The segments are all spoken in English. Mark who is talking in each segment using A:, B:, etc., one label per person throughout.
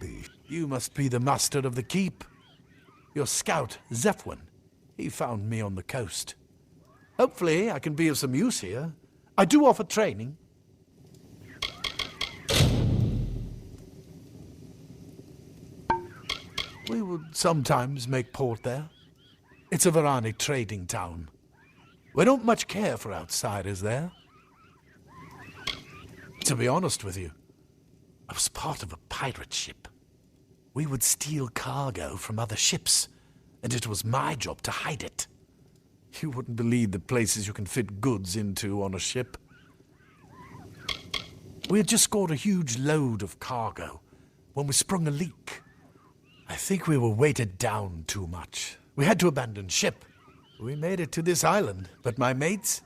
A: be.
B: You must be the master of the keep. Your scout, Zephwin. He found me on the coast. Hopefully I can be of some use here. I do offer training. We would sometimes make port there. It's a Varani trading town. We don't much care for outsiders there. To be honest with you, I was part of a pirate ship. We would steal cargo from other ships, and it was my job to hide it. You wouldn't believe the places you can fit goods into on a ship. We had just scored a huge load of cargo when we sprung a leak. I think we were weighted down too much. We had to abandon ship. We made it to this island, but my mates,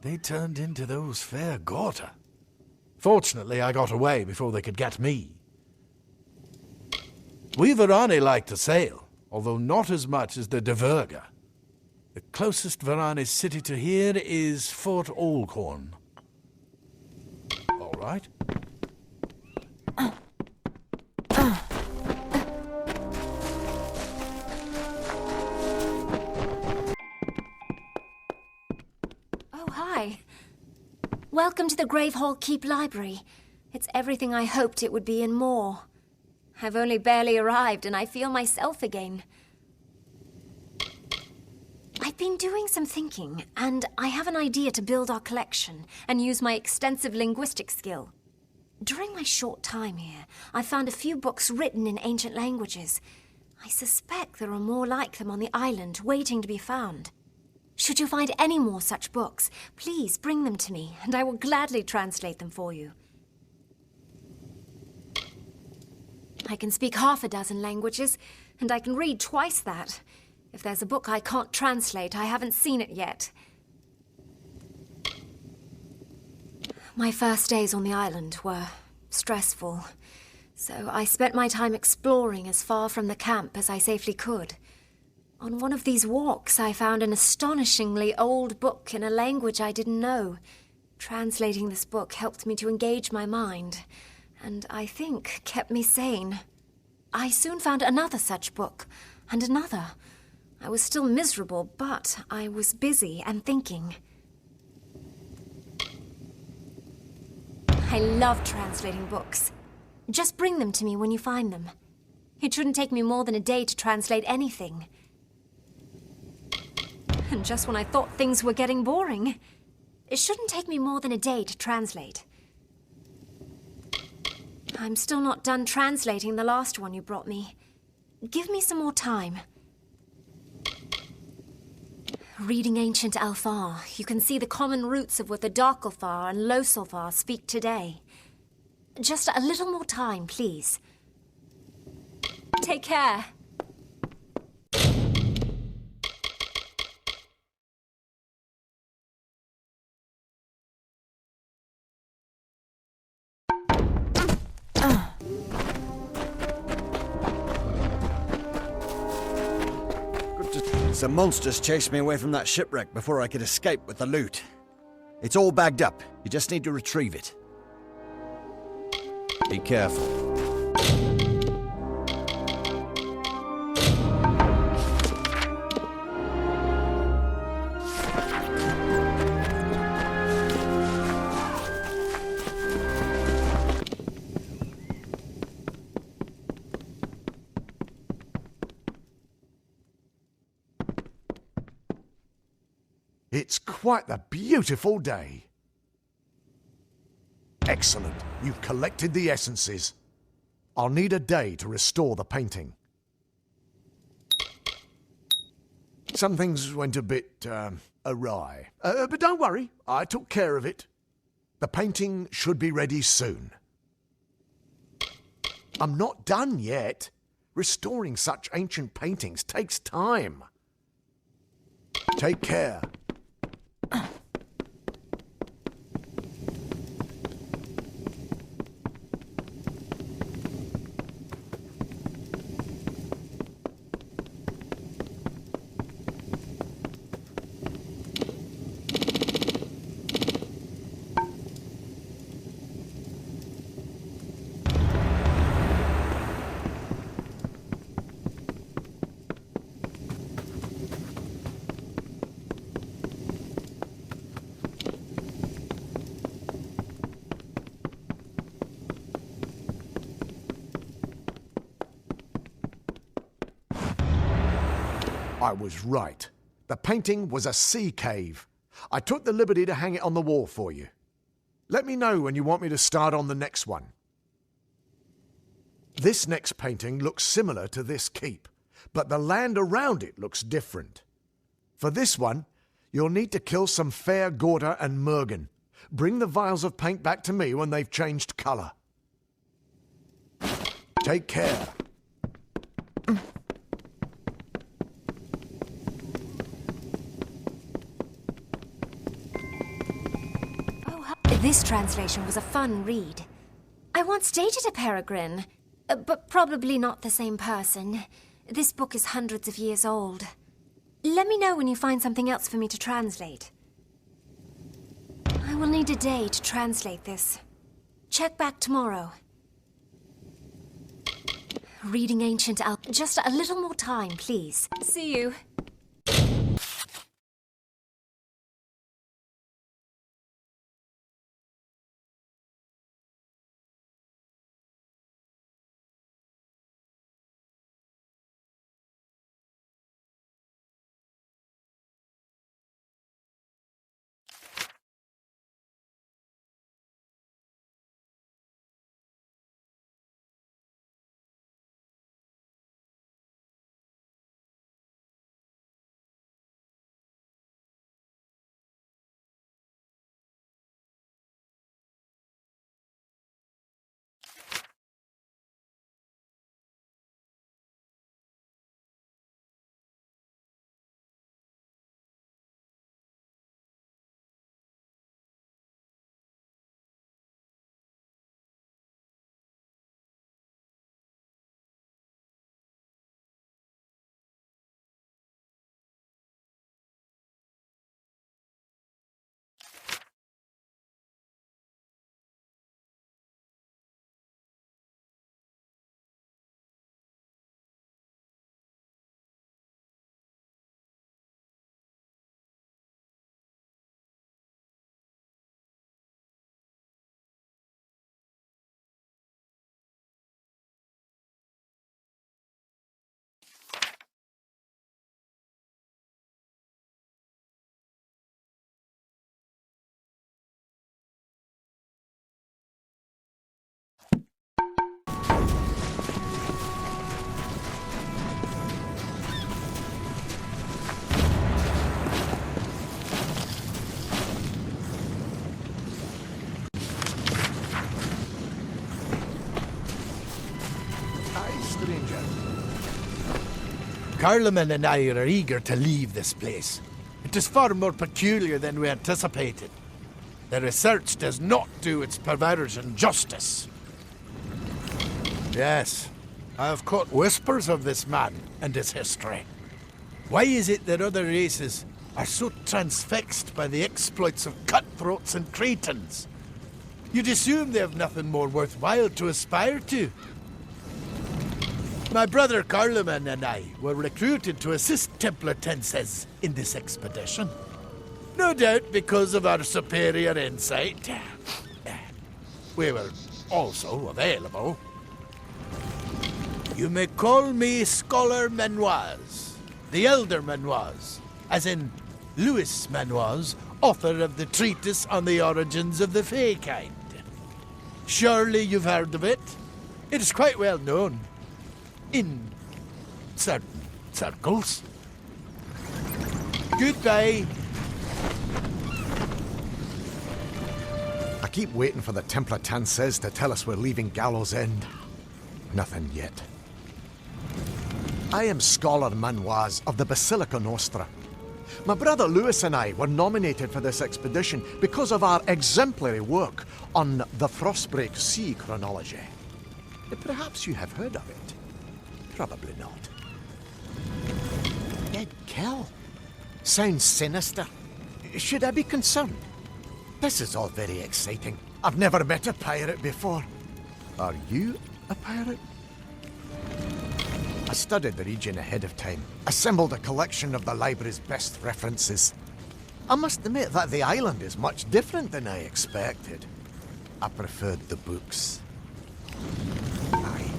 B: they turned into those fair Gorta. Fortunately, I got away before they could get me. We Varani like to sail, although not as much as the Deverga. The closest Varani city to here is Fort Olkhorn. All right.
C: Oh, hi. Welcome to the Gravehall Keep Library. It's everything I hoped it would be and more. I've only barely arrived and I feel myself again. I've been doing some thinking, and I have an idea to build our collection and use my extensive linguistic skill. During my short time here, I found a few books written in ancient languages. I suspect there are more like them on the island, waiting to be found. Should you find any more such books, please bring them to me, and I will gladly translate them for you. I can speak half a dozen languages, and I can read twice that. If there's a book I can't translate, I haven't seen it yet. My first days on the island were stressful, so I spent my time exploring as far from the camp as I safely could. On one of these walks, I found an astonishingly old book in a language I didn't know. Translating this book helped me to engage my mind, and I think kept me sane. I soon found another such book, and another. I was still miserable, but I was busy and thinking. I love translating books. Just bring them to me when you find them. It shouldn't take me more than a day to translate anything. And just when I thought things were getting boring, it shouldn't take me more than a day to translate. I'm still not done translating the last one you brought me. Give me some more time. Reading ancient Alfar, you can see the common roots of what the Darkalfar and Losalfar speak today. Just a little more time, please. Take care.
D: Some monsters chased me away from that shipwreck before I could escape with the loot. It's all bagged up. You just need to retrieve it. Be careful.
A: It's quite the beautiful day. Excellent. You've collected the essences. I'll need a day to restore the painting. Some things went a bit, awry. But don't worry, I took care of it. The painting should be ready soon. I'm not done yet. Restoring such ancient paintings takes time. Take care. I was right. The painting was a sea cave. I took the liberty to hang it on the wall for you. Let me know when you want me to start on the next one. This next painting looks similar to this keep, but the land around it looks different. For this one, you'll need to kill some fair Gorta and Mergen. Bring the vials of paint back to me when they've changed colour. Take care.
C: This translation was a fun read. I once dated a peregrine, but probably not the same person. This book is hundreds of years old. Let me know when you find something else for me to translate. I will need a day to translate this. Check back tomorrow. Reading ancient just a little more time, please. See you.
B: Carloman and I are eager to leave this place. It is far more peculiar than we anticipated. The research does not do its perversion justice. Yes, I have caught whispers of this man and his history. Why is it that other races are so transfixed by the exploits of cutthroats and cretins? You'd assume they have nothing more worthwhile to aspire to. My brother Carloman and I were recruited to assist Templatenses in this expedition. No doubt because of our superior insight. We were also available. You may call me Scholar Manoise, the Elder Manoise, as in Louis Manoise, author of the treatise on the origins of the Fey kind. Surely you've heard of it? It is quite well known. In certain circles. Goodbye.
A: I keep waiting for the Templatenses to tell us we're leaving Gallows End. Nothing yet. I am Scholar Manoise of the Basilica Nostra. My brother Louis and I were nominated for this expedition because of our exemplary work on the Frostbreak Sea chronology. Perhaps you have heard of it. Probably not. Dead kill. Sounds sinister. Should I be concerned? This is all very exciting. I've never met a pirate before. Are you a pirate? I studied the region ahead of time, assembled a collection of the library's best references. I must admit that the island is much different than I expected. I preferred the books. Aye.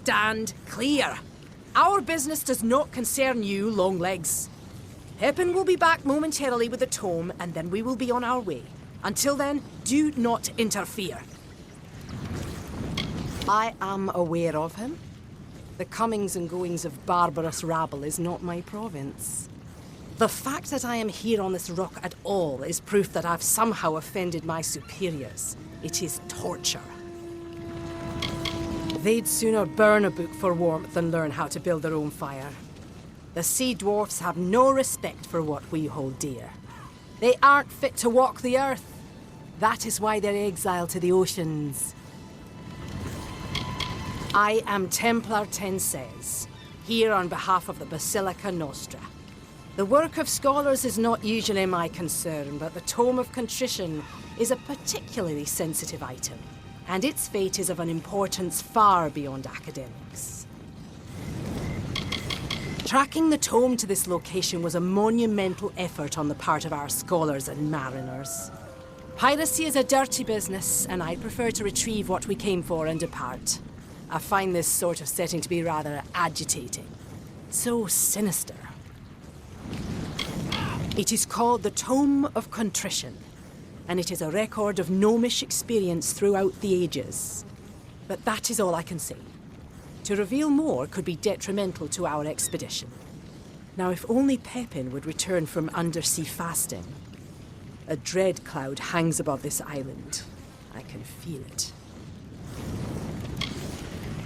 E: Stand clear. Our business does not concern you, Longlegs. Pepin will be back momentarily with the tome, and then we will be on our way. Until then, do not interfere. I am aware of him. The comings and goings of barbarous rabble is not my province. The fact that I am here on this rock at all is proof that I've somehow offended my superiors. It is torture. They'd sooner burn a book for warmth than learn how to build their own fire. The sea dwarfs have no respect for what we hold dear. They aren't fit to walk the earth. That is why they're exiled to the oceans. I am Templar Tenses, here on behalf of the Basilica Nostra. The work of scholars is not usually my concern, but the Tome of Contrition is a particularly sensitive item, and its fate is of an importance far beyond academics. Tracking the tome to this location was a monumental effort on the part of our scholars and mariners. Piracy is a dirty business, and I prefer to retrieve what we came for and depart. I find this sort of setting to be rather agitating. So sinister. It is called the Tome of Contrition, and it is a record of gnomish experience throughout the ages. But that is all I can say. To reveal more could be detrimental to our expedition. Now, if only Pepin would return from undersea fasting. A dread cloud hangs above this island. I can feel it.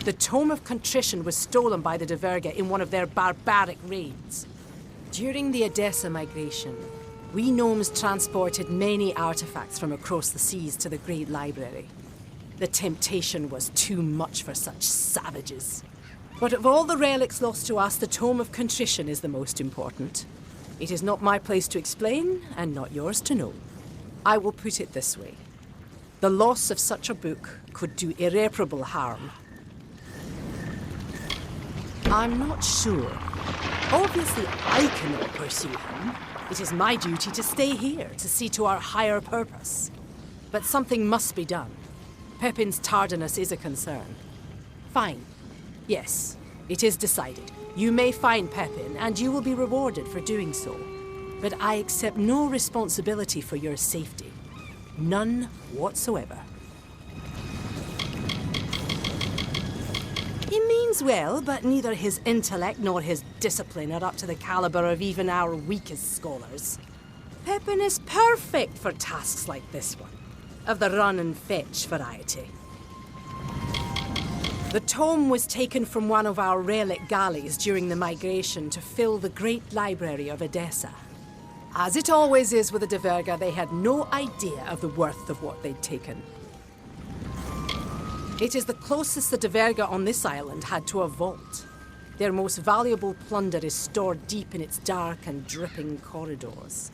E: The Tome of Contrition was stolen by the Diverga in one of their barbaric raids. During the Odessa migration, we gnomes transported many artifacts from across the seas to the Great Library. The temptation was too much for such savages. But of all the relics lost to us, the Tome of Contrition is the most important. It is not my place to explain, and not yours to know. I will put it this way. The loss of such a book could do irreparable harm. I'm not sure. Obviously, I cannot pursue him. It is my duty to stay here, to see to our higher purpose. But something must be done. Pepin's tardiness is a concern. Fine. Yes, it is decided. You may find Pepin, and you will be rewarded for doing so. But I accept no responsibility for your safety. None whatsoever. He means well, but neither his intellect nor his discipline are up to the caliber of even our weakest scholars. Pepin is perfect for tasks like this one, of the run and fetch variety. The tome was taken from one of our relic galleys during the migration to fill the Great Library of Odessa. As it always is with the Diverga, they had no idea of the worth of what they'd taken. It is the closest the Diverga on this island had to a vault. Their most valuable plunder is stored deep in its dark and dripping corridors.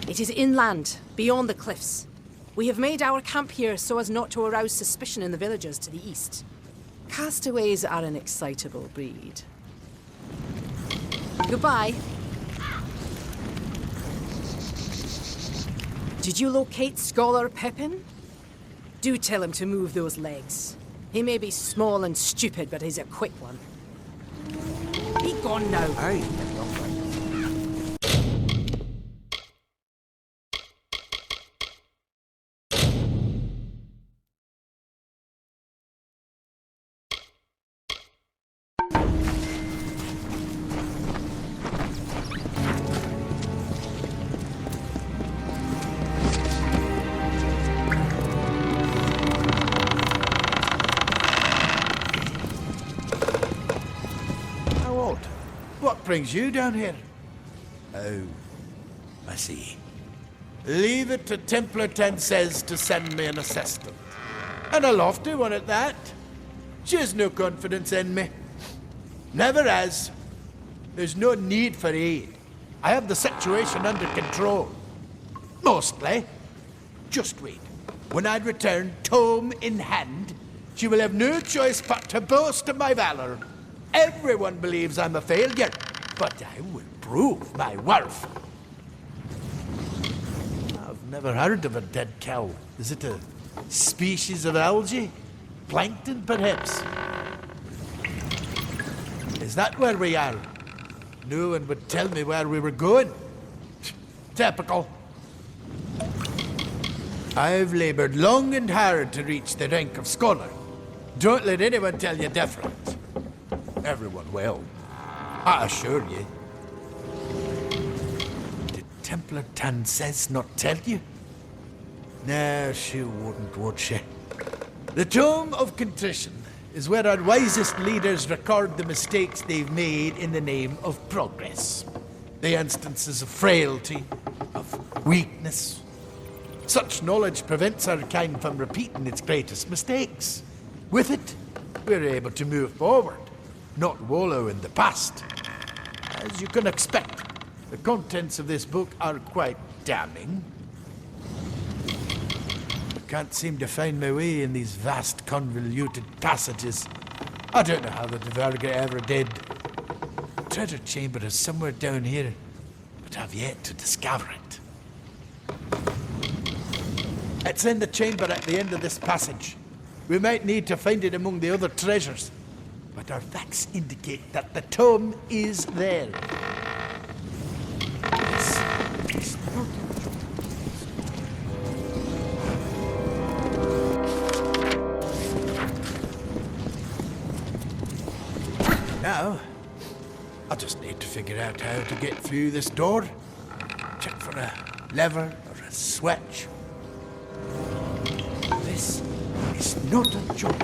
E: It is inland, beyond the cliffs. We have made our camp here so as not to arouse suspicion in the villagers to the east. Castaways are an excitable breed. Goodbye. Did you locate Scholar Pepin? Do tell him to move those legs. He may be small and stupid, but he's a quick one. Be gone now.
D: Aye.
B: What brings you down here?
F: Oh, I see.
B: Leave it to Templar Tenses to send me an assistant. And a lofty one at that. She has no confidence in me. Never has. There's no need for aid. I have the situation under control. Mostly. Just wait. When I return, tome in hand, she will have no choice but to boast of my valor. Everyone believes I'm a failure, but I will prove my worth. I've never heard of a dead cow. Is it a species of algae? Plankton, perhaps? Is that where we are? No one would tell me where we were going. Typical. I've labored long and hard to reach the rank of scholar. Don't let anyone tell you different. Everyone will. I assure you. Did Templar Tansez not tell you? No, she wouldn't, would she? The Tome of Contrition is where our wisest leaders record the mistakes they've made in the name of progress. The instances of frailty, of weakness. Such knowledge prevents our kind from repeating its greatest mistakes. With it, we're able to move forward, not wallow in the past. As you can expect, the contents of this book are quite damning. I can't seem to find my way in these vast, convoluted passages. I don't know how the Dverga ever did. The treasure chamber is somewhere down here, but I've yet to discover it. It's in the chamber at the end of this passage. We might need to find it among the other treasures, but our facts indicate that the tome is there. Now, I just need to figure out how to get through this door. Check for a lever or a switch. This is not a job.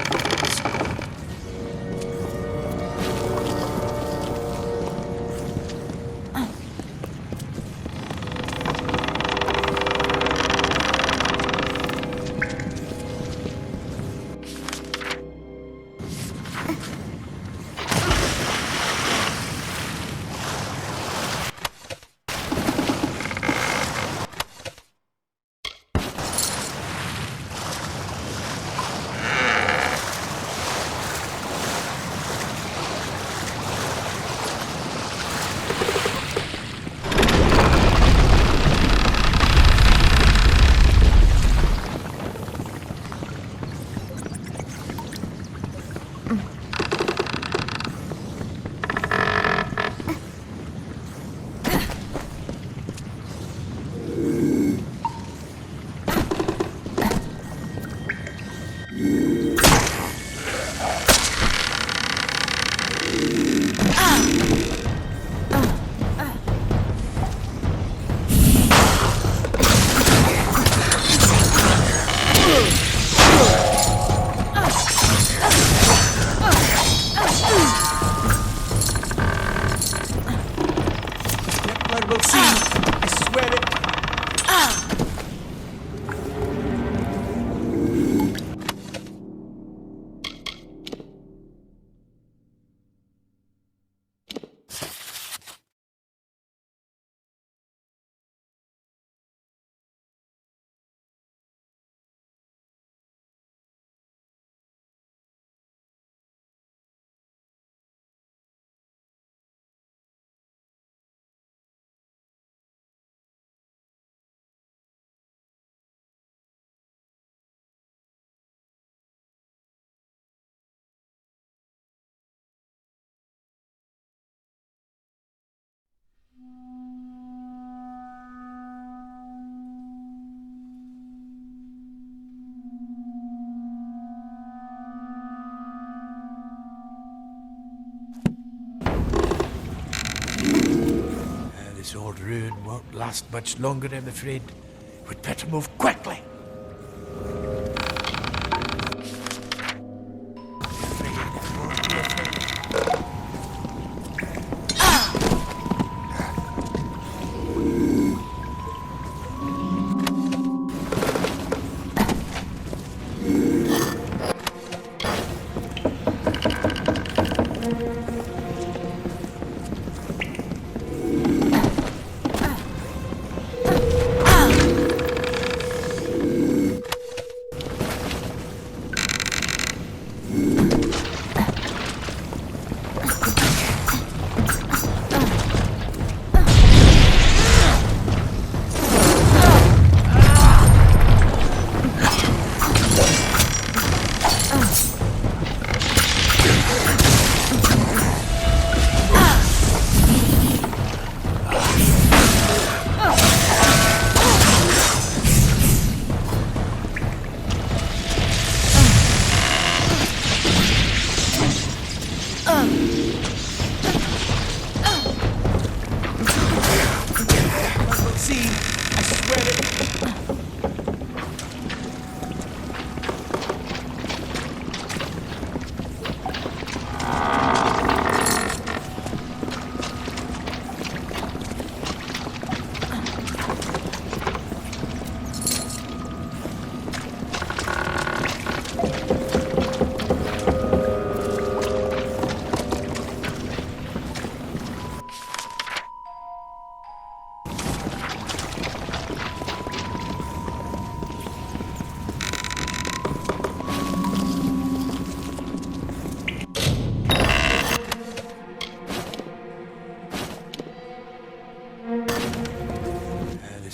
B: This old ruin won't last much longer, I'm afraid. We'd better move quickly.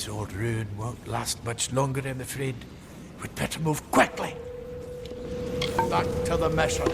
B: This old ruin won't last much longer, I'm afraid. We'd better move quickly. Back to the mission.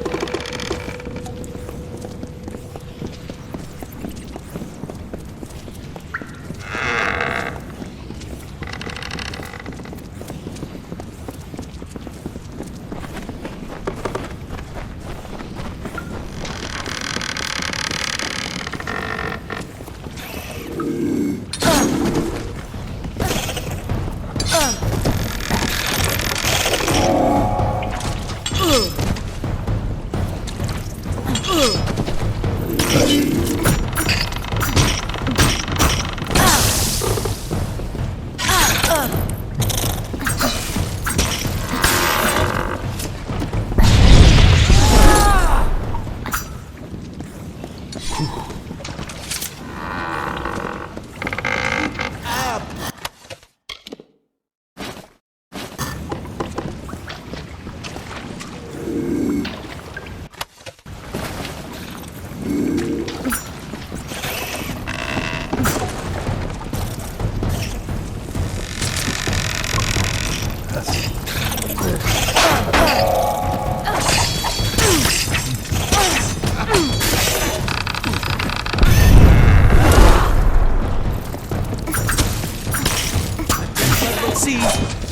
F: See,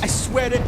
F: I swear it.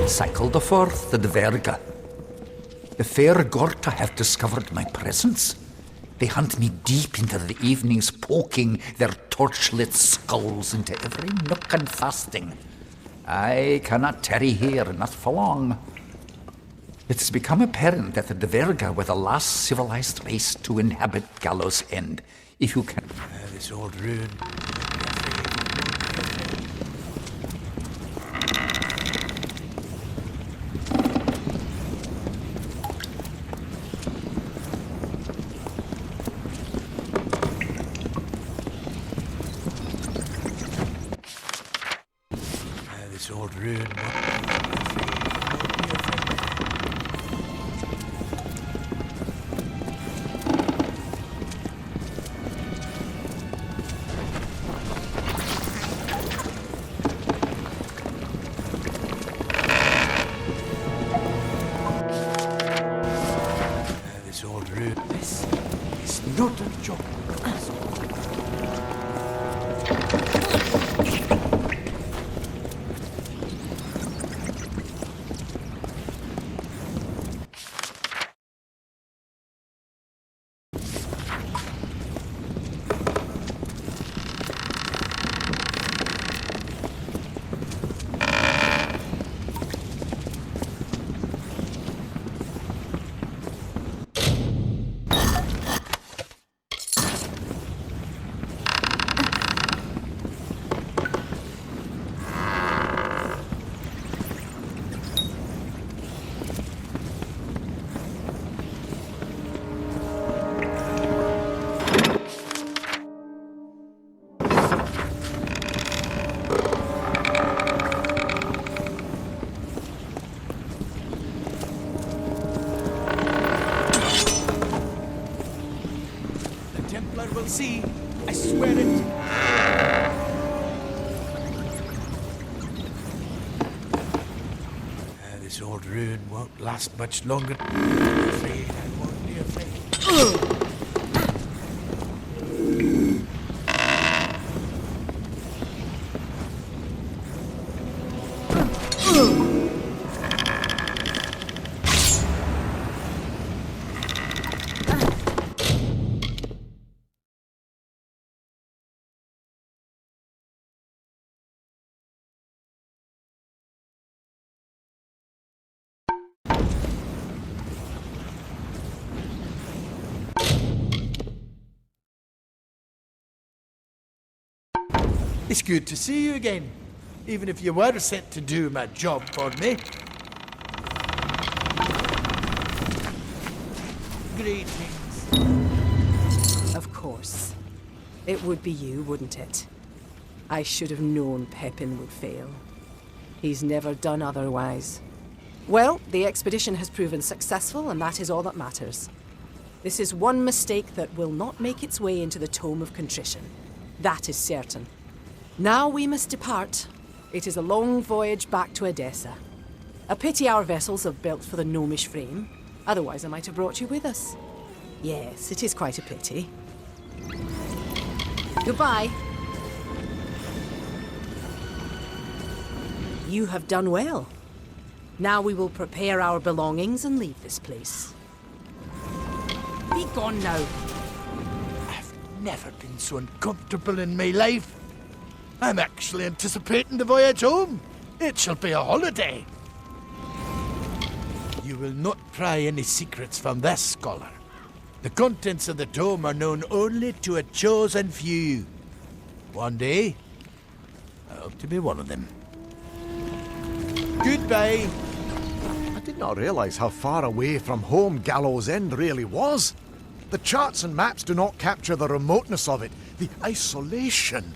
F: Cycled forth the Dverga. The fair Gorta have discovered my presence. They hunt me deep into the evenings, poking their torchlit skulls into every nook and fasting. I cannot tarry here, not for long. It has become apparent that the Dverga were the last civilized race to inhabit Gallows End. If you can...
B: This old ruin. This old ruin. This old ruin. This is not a joke. Undersea. I swear it. This old ruin won't last much longer. I'm afraid I won't be afraid. It's good to see you again, even if you were sent to do my job for me. Greetings.
E: Of course. It would be you, wouldn't it? I should have known Pepin would fail. He's never done otherwise. Well, the expedition has proven successful, and that is all that matters. This is one mistake that will not make its way into the Tome of Contrition. That is certain. Now we must depart. It is a long voyage back to Edessa. A pity our vessels are built for the Gnomish frame. Otherwise I might have brought you with us. Yes, it is quite a pity. Goodbye. You have done well. Now we will prepare our belongings and leave this place. Be gone now.
B: I've never been so uncomfortable in my life. I'm actually anticipating the voyage home. It shall be a holiday. You will not pry any secrets from this scholar. The contents of the tome are known only to a chosen few. One day, I hope to be one of them. Goodbye.
A: I did not realize how far away from home Gallows End really was. The charts and maps do not capture the remoteness of it, the isolation.